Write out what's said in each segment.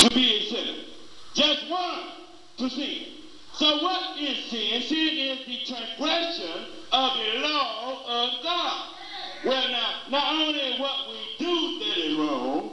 to be a sinner. Just one to sin. So what is sin? Sin is the transgression of the law of God. Well, now, not only what we do that is wrong,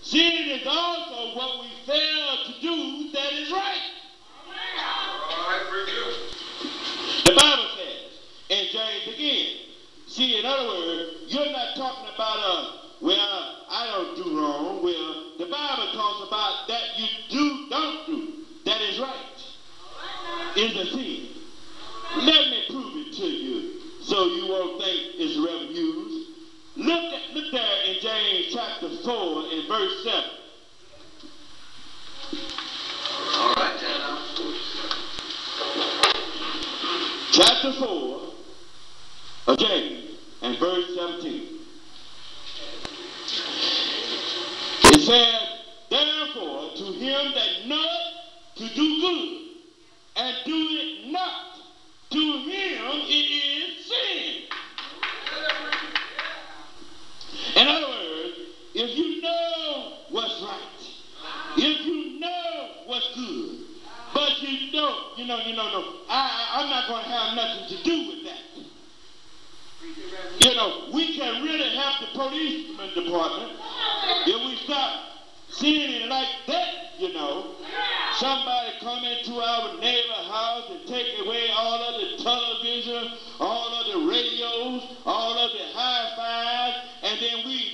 sin is also what we fail to do that is right. The Bible says, and James again, see, in other words, you're not talking about, I don't do wrong. Well, the Bible talks about that you don't do. That is right. Is a sin. Let me prove it to you so you won't think it's Reverend Hughes. Look there in James chapter 4 and verse 7. All right, now. Chapter 4 of James and verse 17. It says, therefore, to him that knoweth to do good, and do it not, to him it is sin. In other words, if you know what's right, if you know what's good, but you don't, I'm not going to have nothing to do with that. We can really help the policeman department if we stop seeing it like that, Somebody come into our neighbor house and take away all of the television, all of the radios, all of the hi-fis, and then we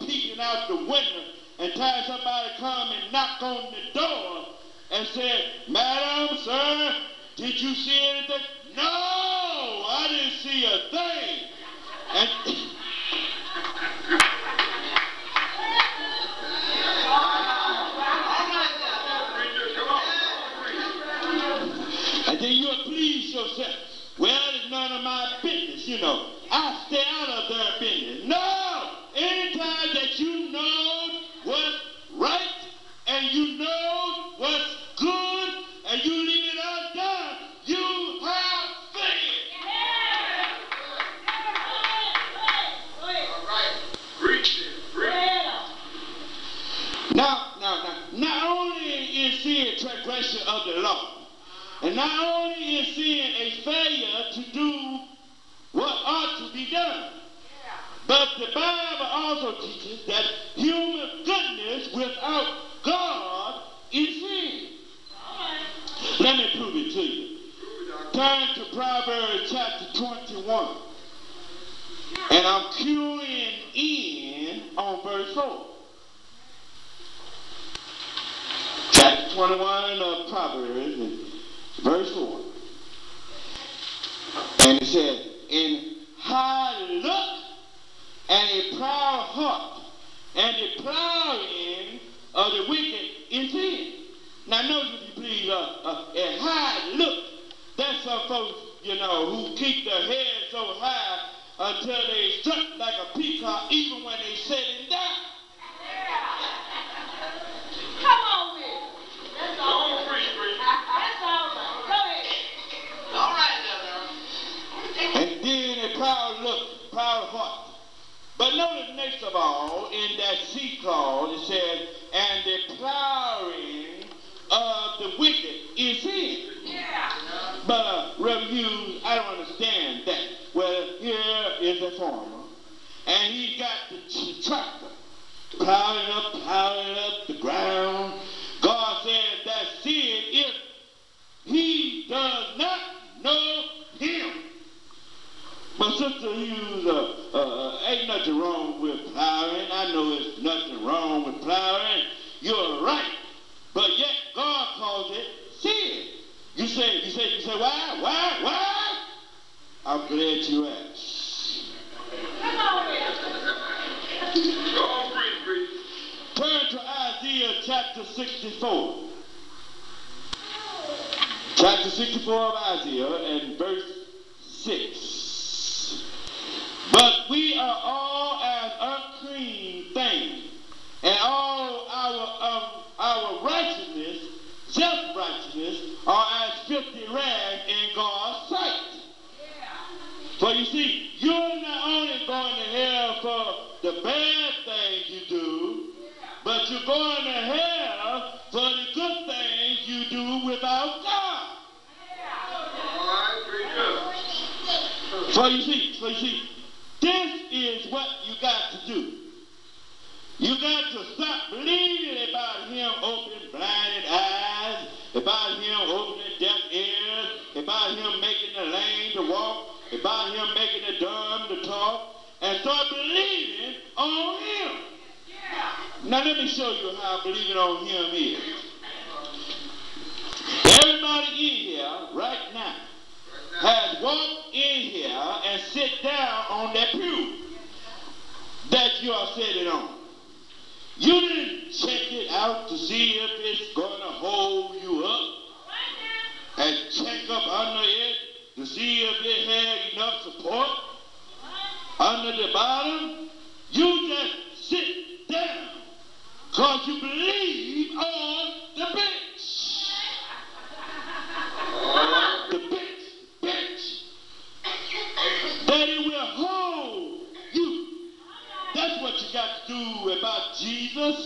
peeking out the window, and time somebody come and knock on the door and say, Madam, sir, did you see anything? No, I didn't see a thing. And then you'll please yourself. Well, it's none of my business, I stay out of their business. No! Anytime that you know what's right and you know what's good and you leave it undone, you have faith. All right. Preach it. Now, not only is sin transgression of the law, and not only is sin a failure to do what ought to be done, but the Bible also teaches that human goodness without God is sin. Let me prove it to you. Turn to Proverbs chapter 21. And I'm cueing in on verse 4. Chapter 21 of Proverbs, verse 4. And it says, in high look and a proud heart, and the plowing of the wicked in sin. Now notice, if you please, a high look. That's some folks, who keep their head so high until they strut like a peacock, even when they sitting down. Come on with it. That's all. That's all. Go ahead. All right, now. And then a proud look, proud heart. But notice next of all, in that C clause, it says, and the plowing of the wicked is sin. Yeah. But, Reverend Hughes, I don't understand that. Well, here is a farmer, and he's got the tractor plowing up the ground. God says that's sin if he does not know him. But Sister Hughes, ain't nothing wrong with plowing. I know there's nothing wrong with plowing. You're right. But yet God calls it sin. You say, why? I'm glad you asked. Come on with it. Go on, preach. Turn to Isaiah chapter 64. Chapter 64 of Isaiah and verse 6. But we are all as unclean things, and all our righteousness, self-righteousness, are as filthy rags in God's sight. For you see, you're not only going to hell for the bad things you do, but you're going to hell for the good things you do without God. All right, very good. So you see, this is what you got to do. You got to stop believing about him opening blinded eyes, about him opening deaf ears, about him making the lame to walk, about him making the dumb to talk, and start believing on him. Now let me show you how believing on him is. Everybody in here right now has walked in here and sit down on that pew that you are sitting on. You didn't check it out to see if it's going to hold you up and check up under it to see if it had enough support under the bottom. You just sit down because you believe on the bench. The bench. That it will hold you. That's what you got to do about Jesus.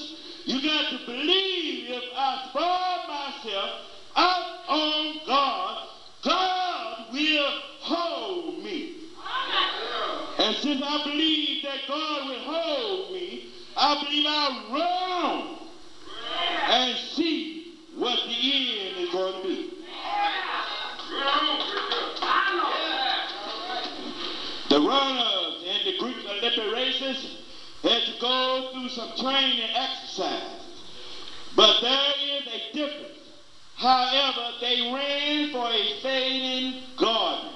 You got to believe if I spread myself out on God, God will hold me. And since I believe that God will hold me, I believe I'll run on and see what the end is going to be. The runners and the Greek Olympic races had to go through some training exercise. But there is a difference. However, they ran for a fading garden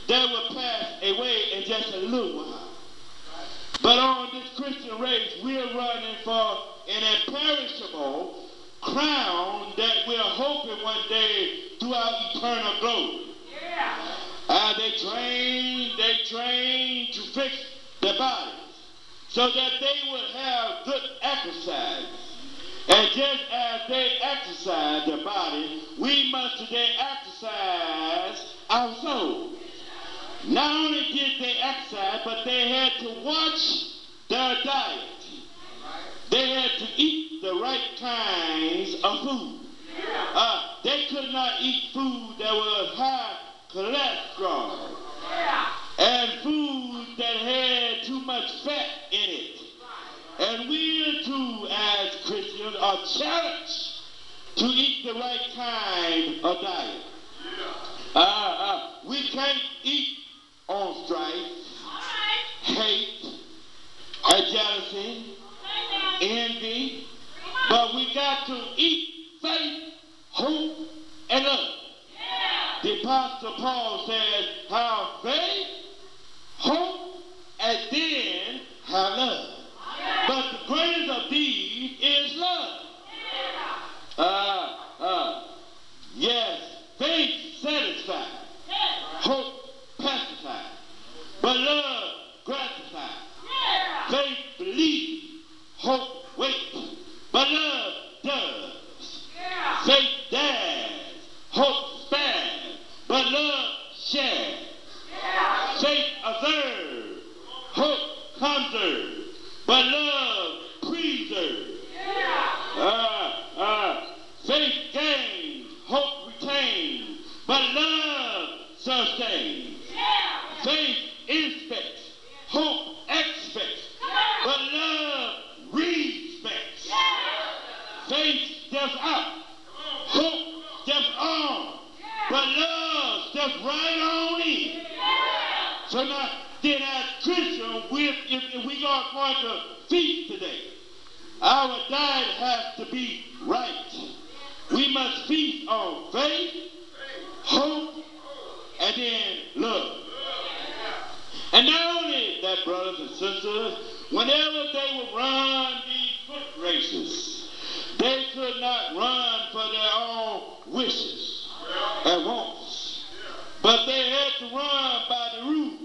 that will pass away in just a little while. But on this Christian race, we're running for an imperishable crown that we're hoping one day through our eternal glory. They train to fix their bodies so that they would have good exercise. And just as they exercise their body, we must today exercise our soul. Not only did they exercise, but they had to watch their diet. They had to eat the right kinds of food. They could not eat food that was high cholesterol and food that had too much fat in it. And we too, as Christians, are challenged to eat the right kind of diet. We can't eat on strife, hate, jealousy, envy, but we got to eat faith, hope, and love. The Apostle Paul says, have faith, hope, and then have love. But the greatest of these is love. Yes, faith satisfies, hope pacifies, but love gratifies. Faith believes, hope waits, but love does. Faith dares, hope spares, but love shares. Faith observes, hope conserves, but love preserves. Faith gains, hope retains, but love sustains. Faith inspects, hope expects, but love respects. Faith steps out, hope steps on, but love steps right on in. So now, then as Christians, if we are going to feast today, our diet has to be right. We must feast on faith, hope, and then love. And not only that, brothers and sisters, whenever they would run these foot races, they could not run for their own wishes and wants, but they had to run by the rules.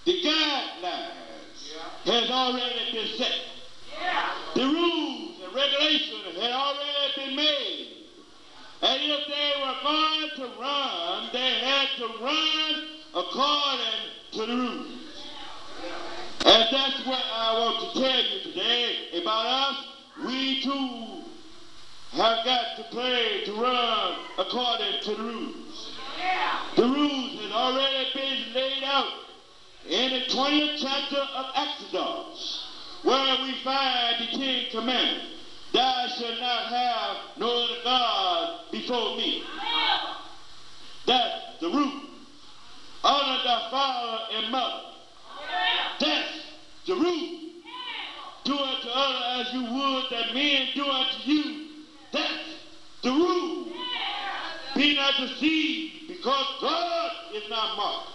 The guidelines has already been set. The rules and regulations had already been made. And if they were going to run, they had to run according to the rules. And that's what I want to tell you today about us we too have got to play to run according to the rules. The rules has already been laid out in the 20th chapter of Exodus, where we find the 10 commandments. Thou shalt not have no other God before me. That's the rule. Honor thy father and mother. That's the rule. Do unto others as you would that men do unto you. That's the rule. Be not deceived, because God is not mocked.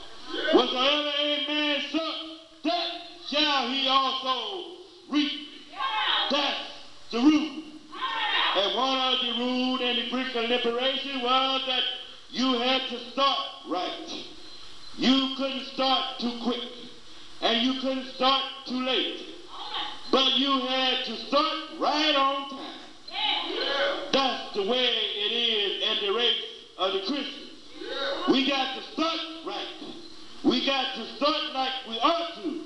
Whatsoever a man soweth, that shall he also reap. That's the rule. And one of the rules in the Greek liberation was that you had to start right. You couldn't start too quick, and you couldn't start too late. But you had to start right on time. That's the way it is in the race of the Christians. We got to start right. We got to start like we ought to.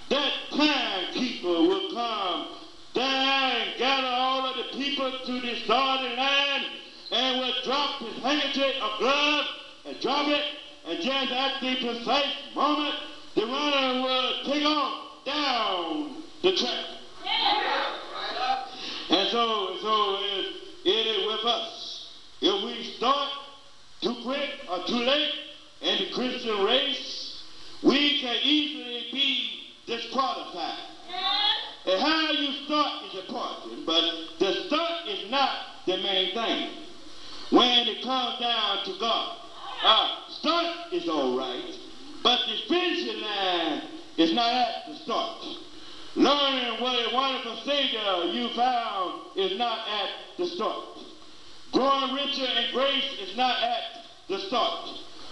That timekeeper will come down and gather all of the people to the starting line and will drop his handkerchief of blood and drop it, and just at the precise moment, the runner will take off down the track. And so it is with us. If we start too quick or too late in the Christian race, we can easily be disqualified. And how you start is important, but the start is not the main thing. When it comes down to God, start is all right, but the finishing line is not at the start. Learning what a wonderful Savior you found is not at the start. Growing richer in grace is not at the start.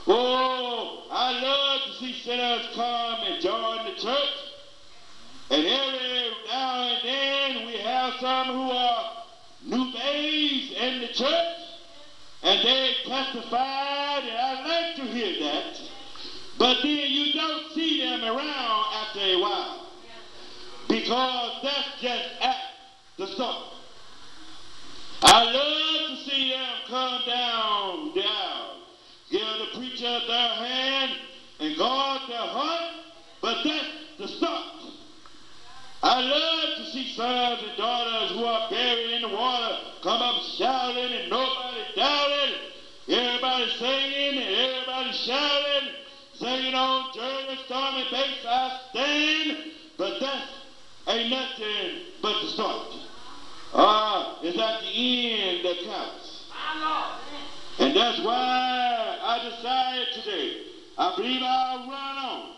Oh, I love to see sinners come and join the church. And every now and then we have some who are new babes in the church. And they testified, and I like to hear that. But then you don't see them around after a while. Because that's just at the start. I love to see them come down the aisle, give the preacher their hand and guard their heart, but that's the start. I love to see sons and daughters who are buried in the water come up shouting and nobody doubting, everybody singing and everybody shouting, singing on German storm and bass I stand, but that's ain't nothing but the start. It's at the end that counts. And that's why I decided today, I believe I'll run on.